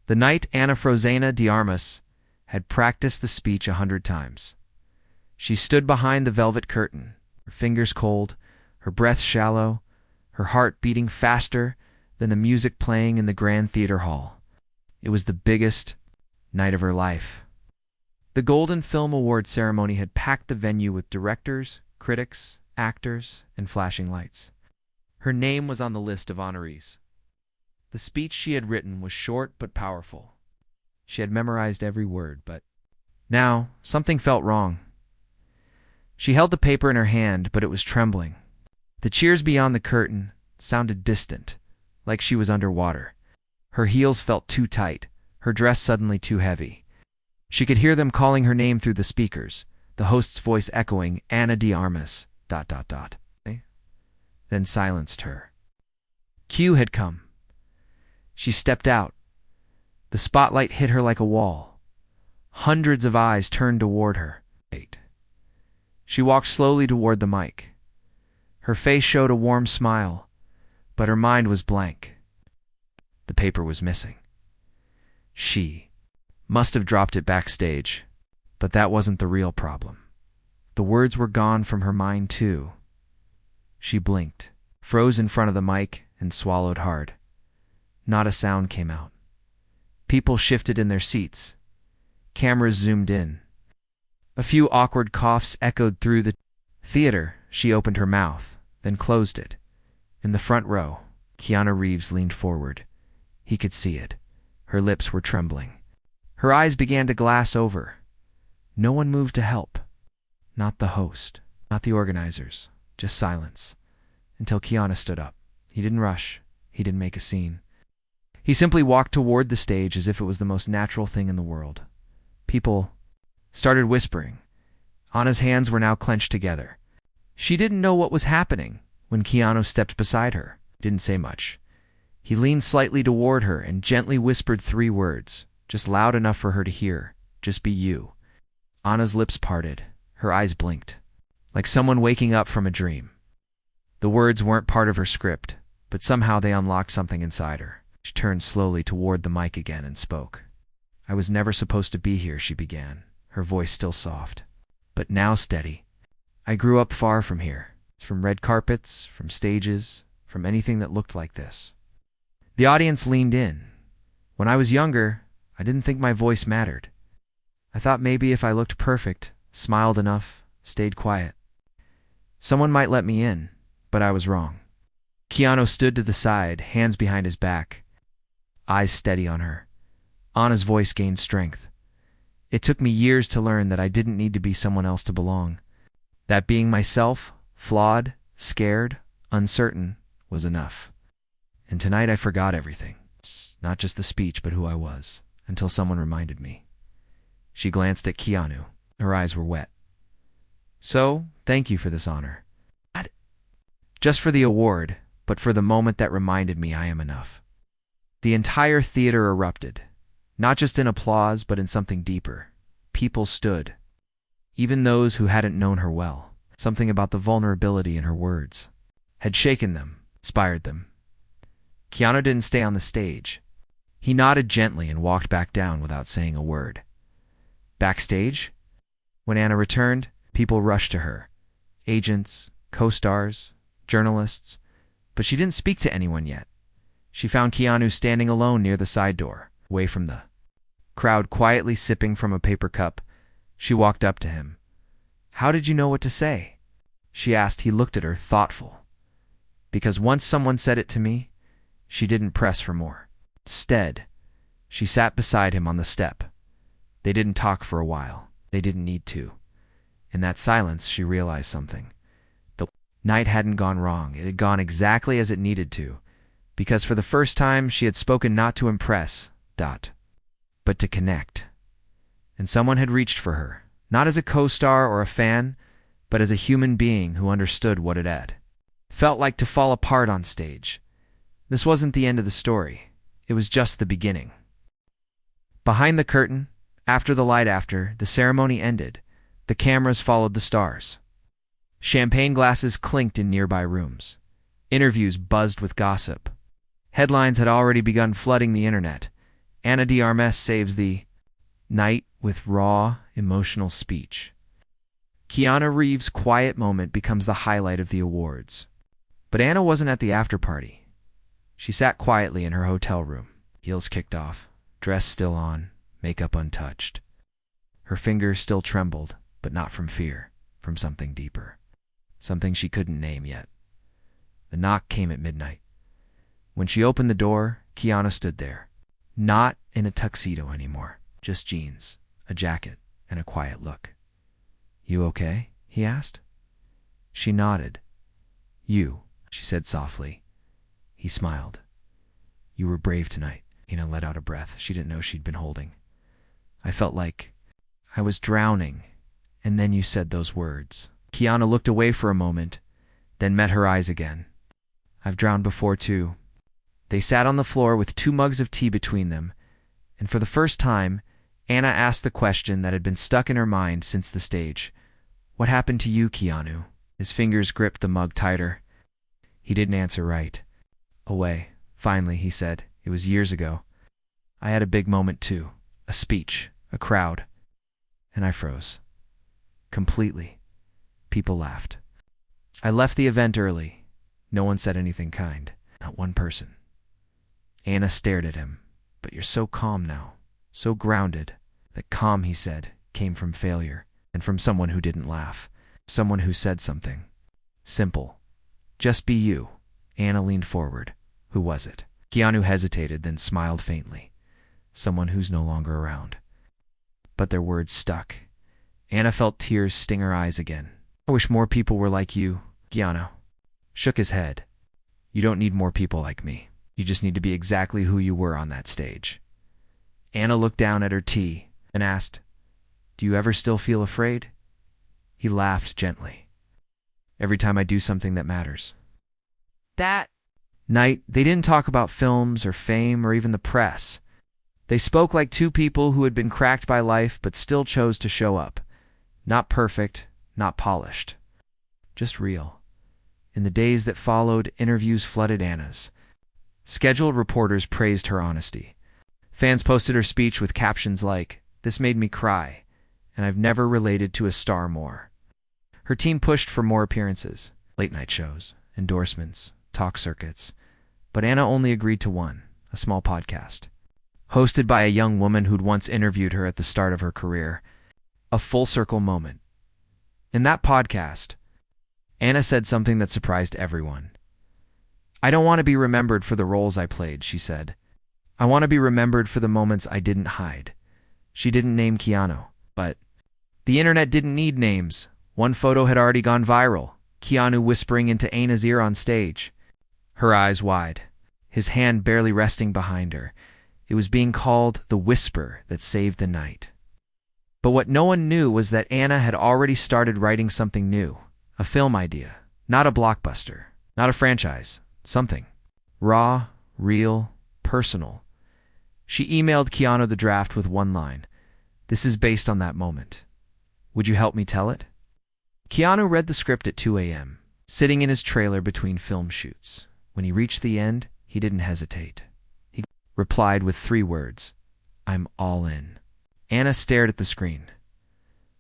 The night Anna Frozena de Armas had practiced the speech 100 times. She stood behind the velvet curtain, her fingers cold, her breath shallow, her heart beating faster than the music playing in the Grand Theater Hall. It was the biggest night of her life. The Golden Film Award ceremony had packed the venue with directors, critics, actors, and flashing lights. Her name was on the list of honorees. The speech she had written was short but powerful. She had memorized every word, but now something felt wrong. She held the paper in her hand, but it was trembling. The cheers beyond the curtain sounded distant, like she was underwater. Her heels felt too tight, her dress suddenly too heavy. She could hear them calling her name through the speakers, the host's voice echoing, "Anna de Armas, .. Then silenced her. Q had come. She stepped out. The spotlight hit her like a wall. Hundreds of eyes turned toward her. She walked slowly toward the mic. Her face showed a warm smile, but her mind was blank. The paper was missing. She must have dropped it backstage, but that wasn't the real problem. The words were gone from her mind too. She blinked, froze in front of the mic, and swallowed hard. Not a sound came out. People shifted in their seats. Cameras zoomed in. A few awkward coughs echoed through the theater. She opened her mouth, then closed it. In the front row, Keanu Reeves leaned forward. He could see it. Her lips were trembling. Her eyes began to glass over. No one moved to help. Not the host, not the organizers, just silence. Until Keanu stood up. He didn't rush. He didn't make a scene. He simply walked toward the stage as if it was the most natural thing in the world. People started whispering. Anna's hands were now clenched together. She didn't know what was happening when Keanu stepped beside her. Didn't say much. He leaned slightly toward her and gently whispered 3 words, just loud enough for her to hear. Just be you. Anna's lips parted. Her eyes blinked, like someone waking up from a dream. The words weren't part of her script, but somehow they unlocked something inside her. She turned slowly toward the mic again and spoke. "I was never supposed to be here," she began, her voice still soft, but now steady. "I grew up far from here, from red carpets, from stages, from anything that looked like this." The audience leaned in. "When I was younger, I didn't think my voice mattered. I thought maybe if I looked perfect, smiled enough, stayed quiet, someone might let me in, but I was wrong." Keanu stood to the side, hands behind his back, eyes steady on her. Anna's voice gained strength. "It took me years to learn that I didn't need to be someone else to belong. That being myself, flawed, scared, uncertain, was enough. And tonight I forgot everything. Not just the speech, but who I was, until someone reminded me." She glanced at Keanu. Her eyes were wet. "So, thank you for this honor. Not just for the award, but for the moment that reminded me I am enough." The entire theater erupted, not just in applause, but in something deeper. People stood, even those who hadn't known her well. Something about the vulnerability in her words had shaken them, inspired them. Keanu didn't stay on the stage. He nodded gently and walked back down without saying a word. Backstage, when Anna returned, people rushed to her. Agents, co-stars, journalists. But she didn't speak to anyone yet. She found Keanu standing alone near the side door, away from the crowd, quietly sipping from a paper cup. She walked up to him. "How did you know what to say?" she asked. He looked at her, thoughtful. "Because once someone said it to me," she didn't press for more. Instead, she sat beside him on the step. They didn't talk for a while. They didn't need to. In that silence, she realized something. The night hadn't gone wrong. It had gone exactly as it needed to. Because for the first time, she had spoken not to impress, but to connect. And someone had reached for her, not as a co-star or a fan, but as a human being who understood what it had felt like to fall apart on stage. This wasn't the end of the story. It was just the beginning. Behind the curtain, after the ceremony ended, the cameras followed the stars. Champagne glasses clinked in nearby rooms. Interviews buzzed with gossip. Headlines had already begun flooding the internet. Ana de Armas saves the night with raw, emotional speech. Keanu Reeves' quiet moment becomes the highlight of the awards. But Ana wasn't at the after-party. She sat quietly in her hotel room, heels kicked off, dress still on, makeup untouched. Her fingers still trembled, but not from fear, from something deeper. Something she couldn't name yet. The knock came at midnight. When she opened the door, Keanu stood there. Not in a tuxedo anymore, just jeans, a jacket, and a quiet look. "You okay?" he asked. She nodded. "You," she said softly. He smiled. "You were brave tonight." Ana let out a breath she didn't know she'd been holding. "I felt like I was drowning, and then you said those words." Keanu looked away for a moment, then met her eyes again. "I've drowned before, too." They sat on the floor with 2 mugs of tea between them, and for the first time, Ana asked the question that had been stuck in her mind since the stage. "What happened to you, Keanu?" His fingers gripped the mug tighter. He didn't answer right. "Away, finally," he said. "It was years ago. I had a big moment, too. A speech, a crowd. And I froze. Completely." People laughed. "I left the event early. No one said anything kind. Not one person." Ana stared at him. "But you're so calm now. So grounded." That calm, he said, came from failure, and from someone who didn't laugh. Someone who said something. Simple. "Just be you." Ana leaned forward. "Who was it?" Keanu hesitated, then smiled faintly. "Someone who's no longer around." But their words stuck. Ana felt tears sting her eyes again. "I wish more people were like you." Keanu shook his head. "You don't need more people like me. You just need to be exactly who you were on that stage." Ana looked down at her tea and asked, "Do you ever still feel afraid?" He laughed gently. "Every time I do something that matters." That night, they didn't talk about films or fame or even the press. They spoke like 2 people who had been cracked by life but still chose to show up. Not perfect, not polished. Just real. In the days that followed, interviews flooded Ana's. Scheduled reporters praised her honesty. Fans posted her speech with captions like, "This made me cry, and I've never related to a star more." Her team pushed for more appearances, late-night shows, endorsements, talk circuits. But Ana only agreed to one, a small podcast, hosted by a young woman who'd once interviewed her at the start of her career. A full-circle moment. In that podcast, Ana said something that surprised everyone. "I don't want to be remembered for the roles I played," she said. "I want to be remembered for the moments I didn't hide." She didn't name Keanu, but the internet didn't need names. One photo had already gone viral. Keanu whispering into Ana's ear on stage. Her eyes wide, his hand barely resting behind her. It was being called the whisper that saved the night. But what no one knew was that Ana had already started writing something new. A film idea. Not a blockbuster. Not a franchise. Something. Raw, real, personal. She emailed Keanu the draft with one line. "This is based on that moment. Would you help me tell it?" Keanu read the script at 2 a.m., sitting in his trailer between film shoots. When he reached the end, he didn't hesitate. He replied with 3 words. "I'm all in." Ana stared at the screen.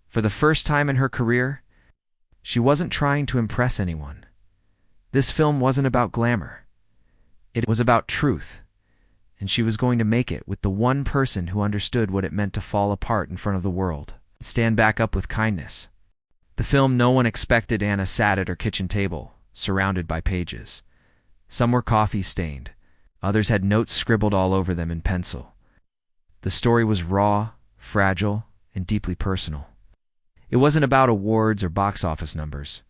For the first time in her career, she wasn't trying to impress anyone. This film wasn't about glamour. It was about truth, and she was going to make it with the one person who understood what it meant to fall apart in front of the world, and stand back up with kindness. The film no one expected. Ana sat at her kitchen table, surrounded by pages. Some were coffee-stained. Others had notes scribbled all over them in pencil. The story was raw, fragile, and deeply personal. It wasn't about awards or box office numbers.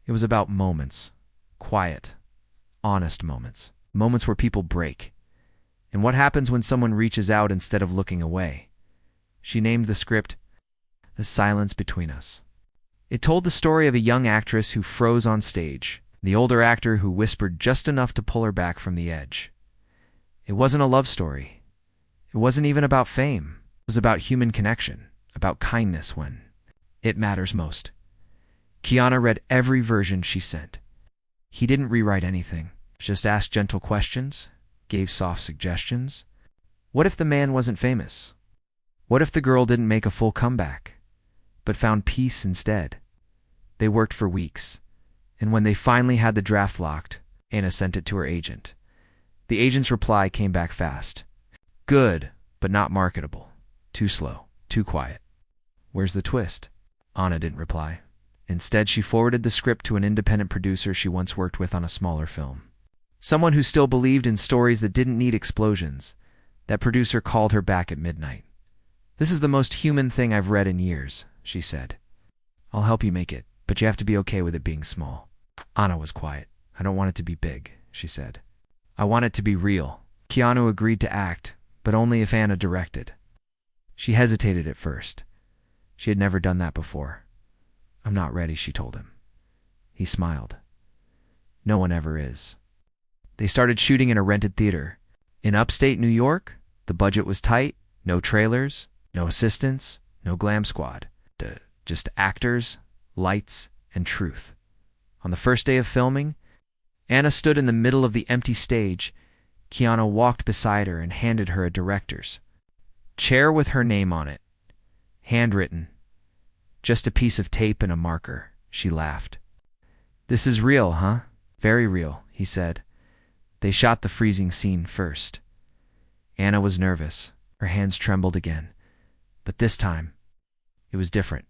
It was about moments. Quiet, honest moments. Moments where people break. And what happens when someone reaches out instead of looking away? She named the script "The Silence Between Us." It told the story of a young actress who froze on stage, the older actor who whispered just enough to pull her back from the edge. It wasn't a love story. It wasn't even about fame. It was about human connection, about kindness when it matters most. Keanu read every version she sent. He didn't rewrite anything, just asked gentle questions, gave soft suggestions. What if the man wasn't famous? What if the girl didn't make a full comeback, but found peace instead? They worked for weeks, and when they finally had the draft locked, Anna sent it to her agent. The agent's reply came back fast. Good, but not marketable. Too slow, too quiet. Where's the twist? Anna didn't reply. Instead, she forwarded the script to an independent producer she once worked with on a smaller film. Someone who still believed in stories that didn't need explosions. That producer called her back at midnight. This is the most human thing I've read in years, she said. I'll help you make it, but you have to be okay with it being small. Anna was quiet. I don't want it to be big, she said. I want it to be real. Keanu agreed to act, but only if Anna directed. She hesitated at first. She had never done that before. I'm not ready, she told him. He smiled. No one ever is. They started shooting in a rented theater. In upstate New York, the budget was tight, no trailers, no assistants, no glam squad. Just actors, lights, and truth. On the first day of filming, Anna stood in the middle of the empty stage. Keanu walked beside her and handed her a director's chair with her name on it. Handwritten. Just a piece of tape and a marker. She laughed. This is real, huh? Very real, he said. They shot the freezing scene first. Anna was nervous. Her hands trembled again. But this time, it was different.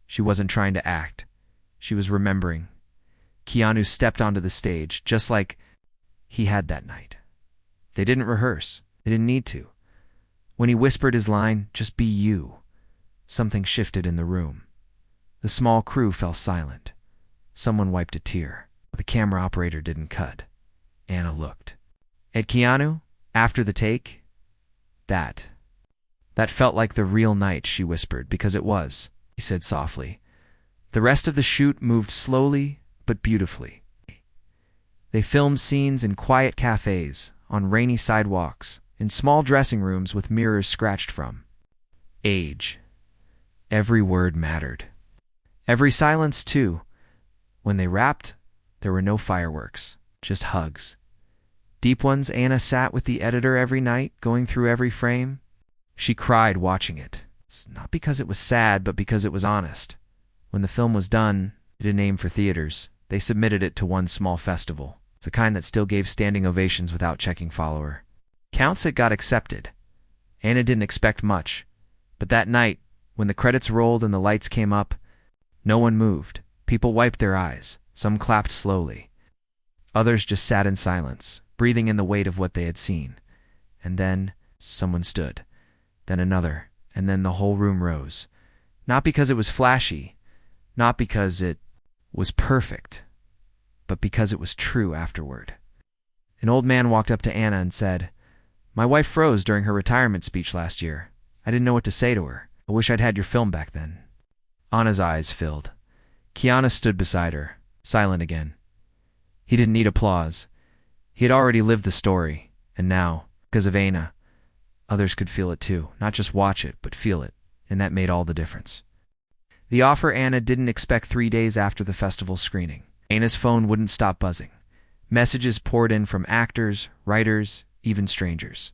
She wasn't trying to act. She was remembering. Keanu stepped onto the stage, just like he had that night. They didn't rehearse. They didn't need to. When he whispered his line, "Just be you," something shifted in the room. The small crew fell silent. Someone wiped a tear. The camera operator didn't cut. Anna looked. At Keanu, after the take, that felt like the real night, she whispered, because it was, he said softly. The rest of the shoot moved slowly but beautifully. They filmed scenes in quiet cafes, on rainy sidewalks, in small dressing rooms with mirrors scratched from age. Every word mattered. Every silence, too. When they wrapped, there were no fireworks, just hugs. Deep ones. Anna sat with the editor every night, going through every frame. She cried watching it. It's not because it was sad, but because it was honest. When the film was done, it had a name for theaters. They submitted it to one small festival. It's the kind that still gave standing ovations without checking follower. Counts it got accepted. Anna didn't expect much. But that night, when the credits rolled and the lights came up, no one moved. People wiped their eyes. Some clapped slowly. Others just sat in silence, breathing in the weight of what they had seen. And then someone stood. Then another. And then the whole room rose. Not because it was flashy. Not because it was perfect. But because it was true afterward. An old man walked up to Anna and said, "My wife froze during her retirement speech last year. I didn't know what to say to her. I wish I'd had your film back then." Anna's eyes filled. Keanu stood beside her, silent again. He didn't need applause. He had already lived the story, and now, because of Anna, others could feel it too. Not just watch it, but feel it, and that made all the difference. The offer Anna didn't expect 3 days after the festival screening. Anna's phone wouldn't stop buzzing. Messages poured in from actors, writers, even strangers.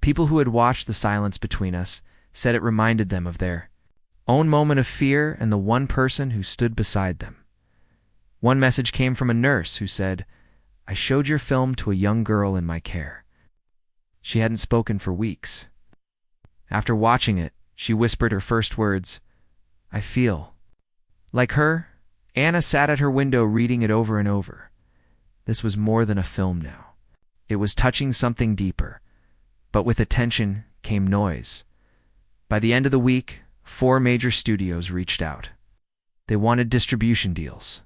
People who had watched the silence between us said it reminded them of their own moment of fear and the one person who stood beside them. One message came from a nurse who said, "I showed your film to a young girl in my care. She hadn't spoken for weeks. After watching it, she whispered her first words, 'I feel.'" Like her, Anna sat at her window reading it over and over. This was more than a film now. It was touching something deeper. But with attention came noise. By the end of the week, 4 major studios reached out. They wanted distribution deals.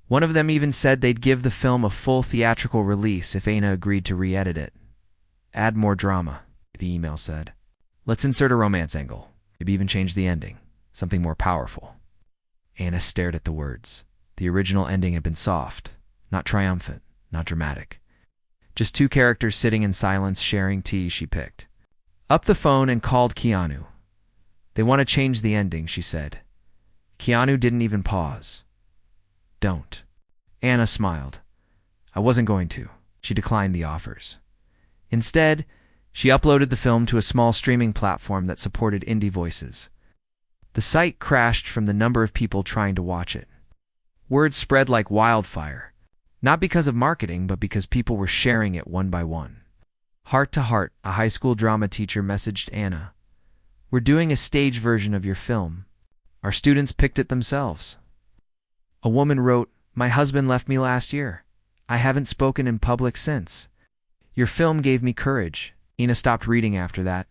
One of them even said they'd give the film a full theatrical release if Anna agreed to re-edit it. "Add more drama," the email said. "Let's insert a romance angle. Maybe even change the ending. Something more powerful." Anna stared at the words. The original ending had been soft, not triumphant, not dramatic. Just 2 characters sitting in silence sharing tea. She picked up the phone and called Keanu. "They want to change the ending," she said. Keanu didn't even pause. "Don't." Anna smiled. "I wasn't going to." She declined the offers. Instead, She uploaded the film to a small streaming platform that supported indie voices. The site crashed from the number of people trying to watch it. Word spread like wildfire, not because of marketing, but because people were sharing it one by one. Heart to Heart, a high school drama teacher, messaged Anna, "We're doing a stage version of your film. Our students picked it themselves." A woman wrote, "My husband left me last year. I haven't spoken in public since. Your film gave me courage." Ina stopped reading after that.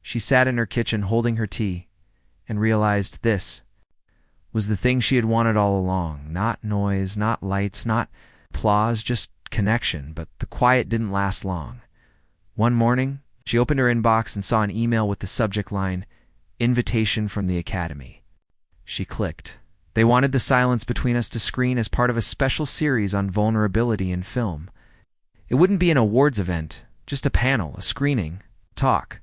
She sat in her kitchen holding her tea and realized this was the thing she had wanted all along. Not noise, not lights, not applause, just connection. But the quiet didn't last long. One morning, she opened her inbox and saw an email with the subject line, "Invitation from the Academy." She clicked. They wanted The Silence Between Us to screen as part of a special series on vulnerability in film. It wouldn't be an awards event, just a panel, a screening, talk.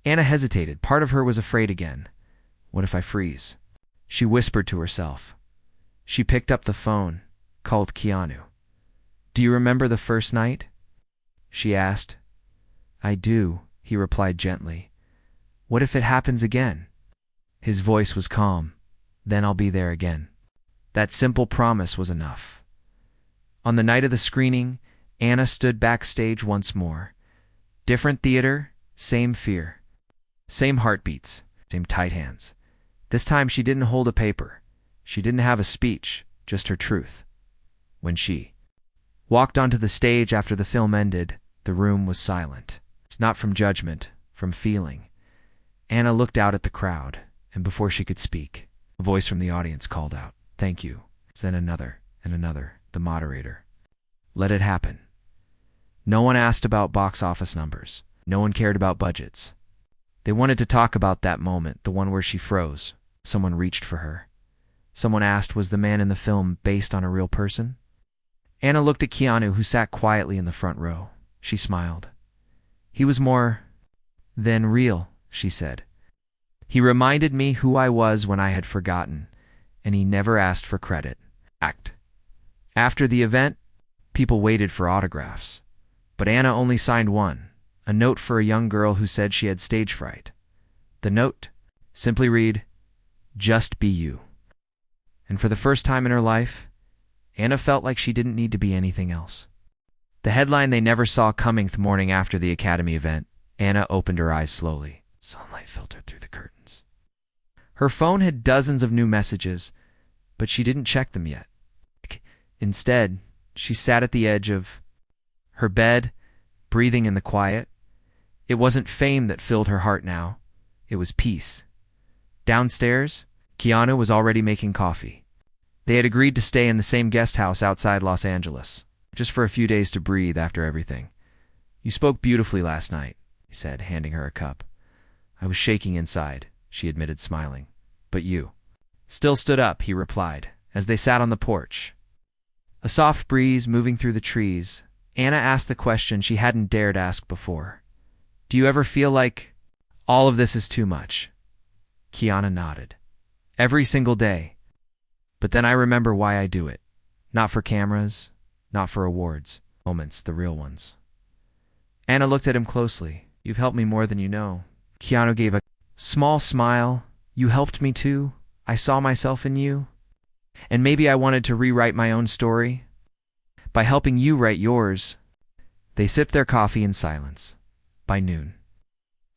Anna hesitated. Part of her was afraid again. What if I freeze? She whispered to herself. She picked up the phone, called Keanu. "Do you remember the first night?" she asked. "I do," he replied gently. "What if it happens again?" His voice was calm. "Then I'll be there again." That simple promise was enough. On the night of the screening, Anna stood backstage once more. Different theater, same fear. Same heartbeats, same tight hands. This time she didn't hold a paper. She didn't have a speech, just her truth. When she walked onto the stage after the film ended, the room was silent. It's not from judgment, from feeling. Anna looked out at the crowd, and before she could speak, a voice from the audience called out, "Thank you." Then another, and another, the moderator. Let it happen. No one asked about box office numbers. No one cared about budgets. They wanted to talk about that moment, the one where she froze. Someone reached for her. Someone asked, was the man in the film based on a real person? Anna looked at Keanu, who sat quietly in the front row. She smiled. "He was more than real," she said. "He reminded me who I was when I had forgotten, and he never asked for credit." After the event, people waited for autographs. But Anna only signed one, a note for a young girl who said she had stage fright. The note simply read, "Just be you." And for the first time in her life, Anna felt like she didn't need to be anything else. The headline they never saw coming the morning after the Academy event, Anna opened her eyes slowly. Sunlight filtered through the curtains. Her phone had dozens of new messages, but she didn't check them yet. Instead, she sat at the edge of her bed, breathing in the quiet. It wasn't fame that filled her heart now. It was peace. Downstairs, Keanu was already making coffee. They had agreed to stay in the same guest house outside Los Angeles, just for a few days to breathe after everything. "You spoke beautifully last night," he said, handing her a cup. "I was shaking inside," she admitted, smiling. "But you still stood up," he replied, as they sat on the porch. A soft breeze moving through the trees, Anna asked the question she hadn't dared ask before. "Do you ever feel like all of this is too much?" Keanu nodded. "Every single day. But then I remember why I do it. Not for cameras, not for awards. Moments, the real ones." Anna looked at him closely. "You've helped me more than you know." Keanu gave a small smile. "You helped me too. I saw myself in you. And maybe I wanted to rewrite my own story by helping you write yours." They sipped their coffee in silence. By noon,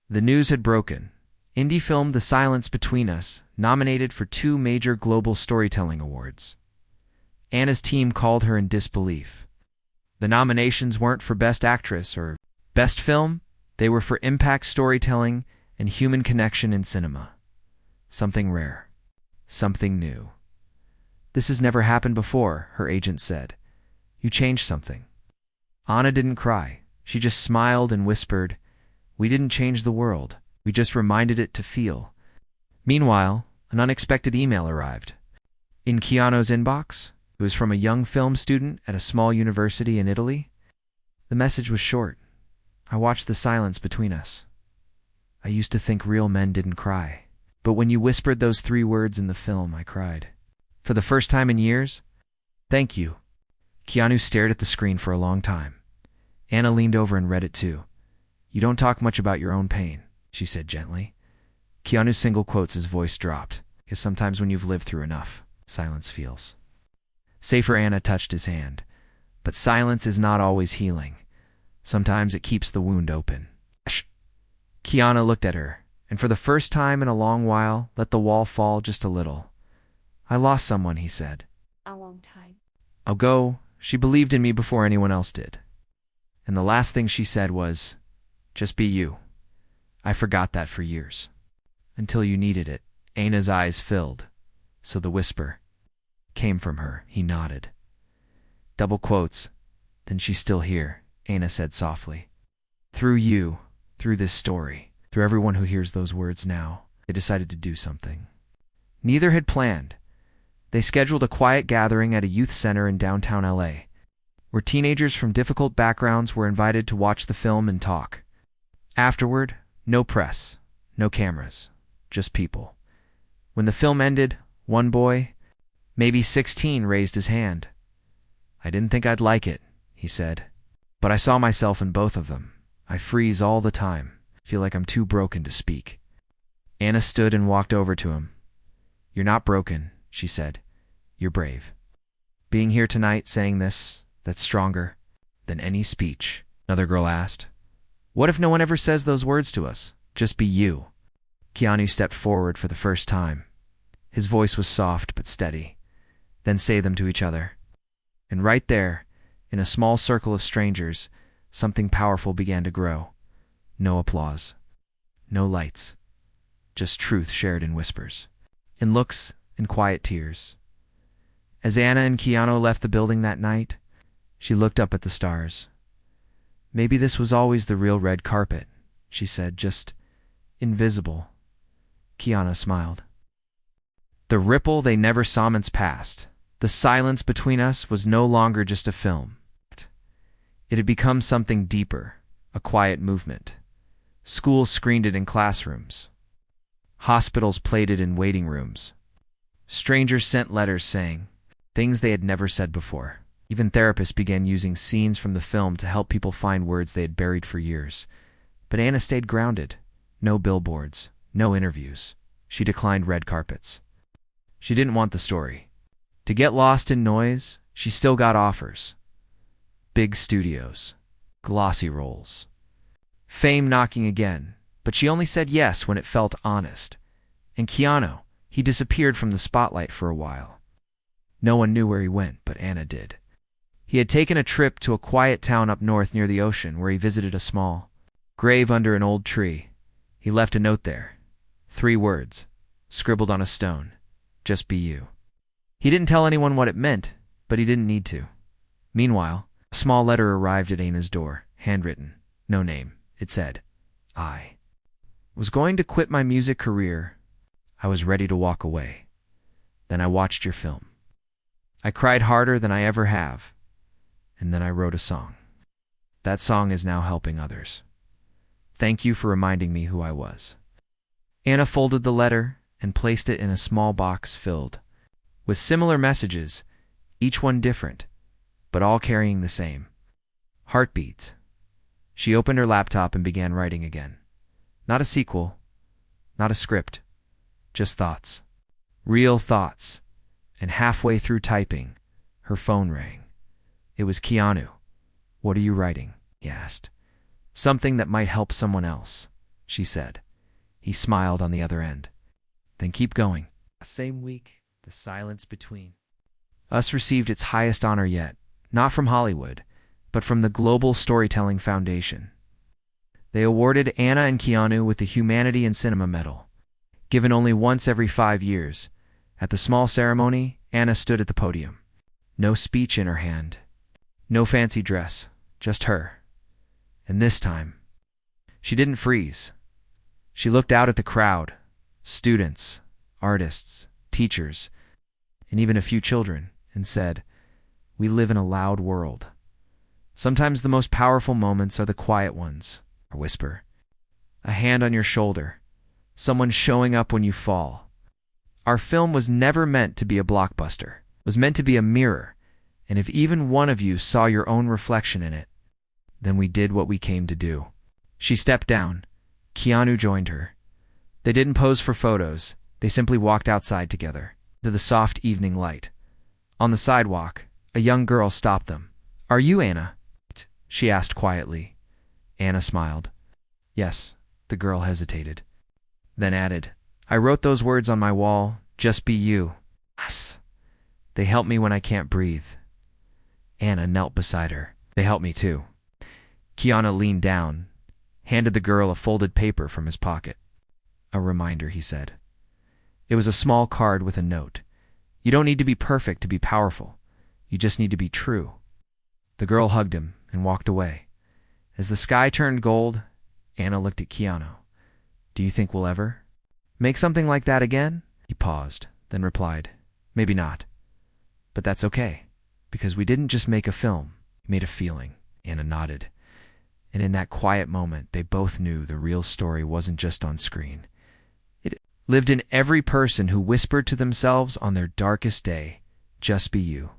the news had broken. Indie film The Silence Between Us, nominated for 2 major global storytelling awards. Anna's team called her in disbelief. The nominations weren't for Best Actress or Best Film. They were for impact storytelling and human connection in cinema. Something rare. Something new. "This has never happened before," her agent said. "You changed something." Anna didn't cry. She just smiled and whispered, "We didn't change the world. We just reminded it to feel." Meanwhile, an unexpected email arrived. In Keanu's inbox, it was from a young film student at a small university in Italy. The message was short. "I watched The Silence Between Us. I used to think real men didn't cry. But when you whispered those 3 words in the film, I cried. For the first time in years, thank you." Keanu stared at the screen for a long time. Anna leaned over and read it too. You don't talk much about your own pain, she said gently. Keanu single quotes, his voice dropped. Is sometimes when you've lived through enough, silence feels safer. Anna touched his hand. But silence is not always healing. Sometimes it keeps the wound open. Keanu looked at her, and for the first time in a long while, let the wall fall just a little. I lost someone, he said. A long time. I'll go. She believed in me before anyone else did. And the last thing she said was, just be you. I forgot that for years. Until you needed it. Anna's eyes filled. So the whisper came from her. He nodded. Double quotes. Then she's still here, Anna said softly. Through you, through this story, through everyone who hears those words now, they decided to do something. Neither had planned. They scheduled a quiet gathering at a youth center in downtown LA, where teenagers from difficult backgrounds were invited to watch the film and talk. Afterward, no press, no cameras, just people. When the film ended, one boy, maybe 16, raised his hand. I didn't think I'd like it, he said. But I saw myself in both of them. I freeze all the time, feel like I'm too broken to speak. Anna stood and walked over to him. You're not broken, she said. You're brave. Being here tonight saying this, that's stronger than any speech. Another girl asked. What if no one ever says those words to us? Just be you. Keanu stepped forward for the first time. His voice was soft but steady. Then say them to each other. And right there, in a small circle of strangers, something powerful began to grow. No applause. No lights. Just truth shared in whispers. In looks and quiet tears. As Anna and Keanu left the building that night, she looked up at the stars. Maybe this was always the real red carpet, she said, just invisible. Keanu smiled. The ripple they never saw months past. The silence between us was no longer just a film. It had become something deeper, a quiet movement. Schools screened it in classrooms. Hospitals played it in waiting rooms. Strangers sent letters saying things they had never said before. Even therapists began using scenes from the film to help people find words they had buried for years. But Anna stayed grounded. No billboards, no interviews. She declined red carpets. She didn't want the story. To get lost in noise, she still got offers. Big studios, glossy roles, fame knocking again, but she only said yes when it felt honest. And Keanu, he disappeared from the spotlight for a while. No one knew where he went, but Anna did. He had taken a trip to a quiet town up north near the ocean where he visited a small grave under an old tree. He left a note there. 3 words, scribbled on a stone. Just be you. He didn't tell anyone what it meant, but he didn't need to. Meanwhile, a small letter arrived at Anna's door, handwritten. No name. It said, I was going to quit my music career. I was ready to walk away. Then I watched your film. I cried harder than I ever have. And then I wrote a song. That song is now helping others. Thank you for reminding me who I was. Anna folded the letter and placed it in a small box filled with similar messages, each one different, but all carrying the same heartbeats. She opened her laptop and began writing again. Not a sequel, not a script, just thoughts. Real thoughts. And halfway through typing, her phone rang. It was Keanu. What are you writing? He asked. Something that might help someone else, she said. He smiled on the other end. Then keep going. The same week, the silence between us received its highest honor yet, not from Hollywood, but from the Global Storytelling Foundation. They awarded Anna and Keanu with the Humanity in Cinema Medal, given only once every 5 years. At the small ceremony, Anna stood at the podium. No speech in her hand. No fancy dress, just her. And this time, she didn't freeze. She looked out at the crowd, students, artists, teachers, and even a few children, and said, we live in a loud world. Sometimes the most powerful moments are the quiet ones, a whisper, a hand on your shoulder, someone showing up when you fall. Our film was never meant to be a blockbuster. It was meant to be a mirror, and if even one of you saw your own reflection in it, then we did what we came to do. She stepped down. Keanu joined her. They didn't pose for photos. They simply walked outside together, to the soft evening light. On the sidewalk, a young girl stopped them. "Are you Anna?" she asked quietly. Anna smiled. "Yes," the girl hesitated, then added, "I wrote those words on my wall, just be you. Yes. They help me when I can't breathe." Anna knelt beside her. "They help me too." Keanu leaned down, handed the girl a folded paper from his pocket. "A reminder," he said. It was a small card with a note. "You don't need to be perfect to be powerful. You just need to be true." The girl hugged him and walked away. As the sky turned gold, Anna looked at Keanu. "Do you think we'll ever make something like that again?" He paused, then replied, "Maybe not. But that's okay, because we didn't just make a film, we made a feeling." Anna nodded. And in that quiet moment, they both knew the real story wasn't just on screen. It lived in every person who whispered to themselves on their darkest day, "Just be you."